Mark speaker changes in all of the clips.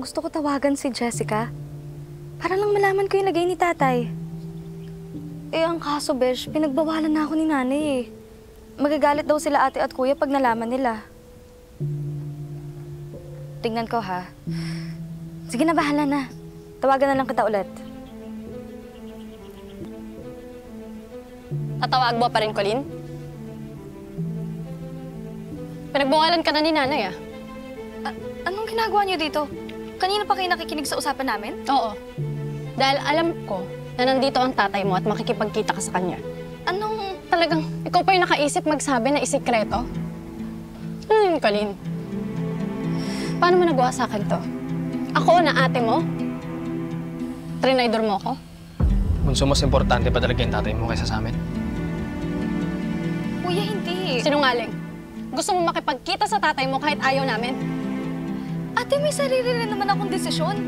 Speaker 1: gusto ko tawagan si Jessica. Para lang malaman ko yung lagay ni tatay. Eh, ang kaso, Besh, pinagbawalan na ako ni nanay eh. Magagalit daw sila ate at kuya pag nalaman nila. Tingnan ko, ha? Sige na, bahala na. Tawagan na lang kita ulit.
Speaker 2: Tatawag mo pa rin, Colleen? Pinagbawalan ka na ni nanay, ah.
Speaker 1: Anong ginagawa niyo dito? Kanina pa kayo nakikinig sa usapan namin?
Speaker 2: Oo. Dahil alam ko na nandito ang tatay mo at makikipagkita ka sa kanya.
Speaker 1: Anong...
Speaker 2: Talagang ikaw pa yung nakaisip magsabi na isikreto? Ano yun, Colleen? Paano mo nagawa sa akin to? Ako na ate mo? Trinaydor mo ako?
Speaker 3: Bunso, mas importante pa talaga yung tatay mo kaysa sa amin?
Speaker 1: Kuya, hindi.
Speaker 2: Sinungaling. Gusto mo makipagkita sa tatay mo kahit ayaw namin?
Speaker 1: Ate, may sarili rin naman akong desisyon.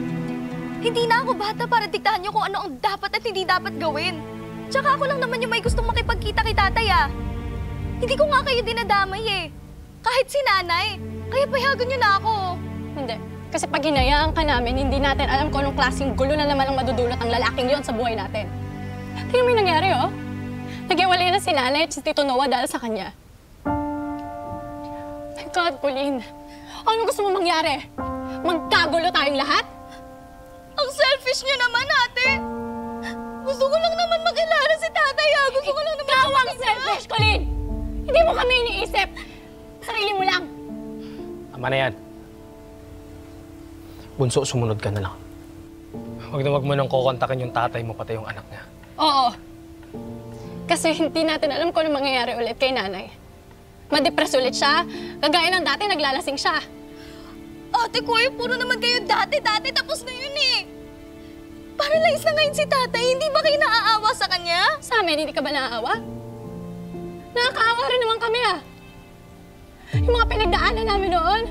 Speaker 1: Hindi na ako bata para diktahan niyo kung ano ang dapat at hindi dapat gawin. Tsaka ako lang naman yung may gustong makipagkita kay tatay, ah. Hindi ko nga kayo dinadamay, eh. Kahit si nanay. Kaya payagan niyo na ako.
Speaker 2: Hindi. Kasi pag hinayaan ka namin, hindi natin alam kung anong klaseng gulo na naman ang madudulot ang lalaking yon sa buhay natin. Tingnan mo yung nangyari, oh. Nag-iwalay na si nanay at si Tito Noah dahil sa kanya. My God, Colleen. Ano gusto mo mangyari? Magkagulo tayong lahat?
Speaker 1: Ang selfish niyo naman, ate. Gusto ko lang naman mag-alala si tatay, ah. Gusto ko lang naman...
Speaker 2: Ikaw ang selfish, Colleen! Hindi mo kami iniisip. Sarili mo lang.
Speaker 3: Tama na yan. Bunso, sumunod ka na lang. Huwag mo nang kukontakin yung tatay mo pati yung anak niya.
Speaker 2: Oo. Kasi hindi natin alam kung ano mangyayari ulit kay nanay. Madepress ulit siya. Kagaya ng dati, naglalasing siya.
Speaker 1: Ate, kuya, puro naman kayo dati, tapos na yun, eh. Paralyzed na ngayon si tatay. Hindi ba kayo naaawa sa kanya?
Speaker 2: Sa amin, hindi ka ba naaawa? Nakakaawa rin naman kami, ah. Yung mga pinagdaanan namin noon.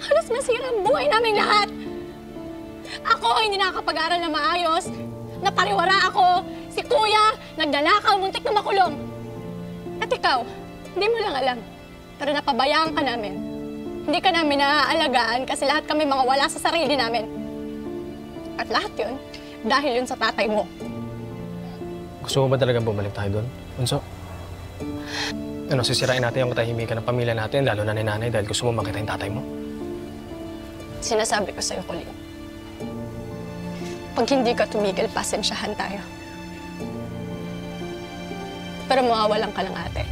Speaker 2: Halos masira ang buhay namin lahat. Ako, hindi nakakapag-aral na maayos. Napariwara ako. Si kuya, nagdalakaw, muntik na makulong. At ikaw, hindi mo lang alam. Pero napabayaan ka namin. Hindi ka namin naaalagaan kasi lahat kami mga wala sa sarili namin. At lahat yun, dahil yun sa tatay mo.
Speaker 3: Gusto mo ba talagang bumalik tayo doon, Bunso? Ano, sisirain natin yung katahimikan ng pamilya natin, lalo na ni nanay, dahil gusto mo makita yung tatay mo?
Speaker 2: Sinasabi ko sa'yo, Colleen. Pag hindi ka tumigil, pasensyahan tayo. Pero mawawalan ka ng ate.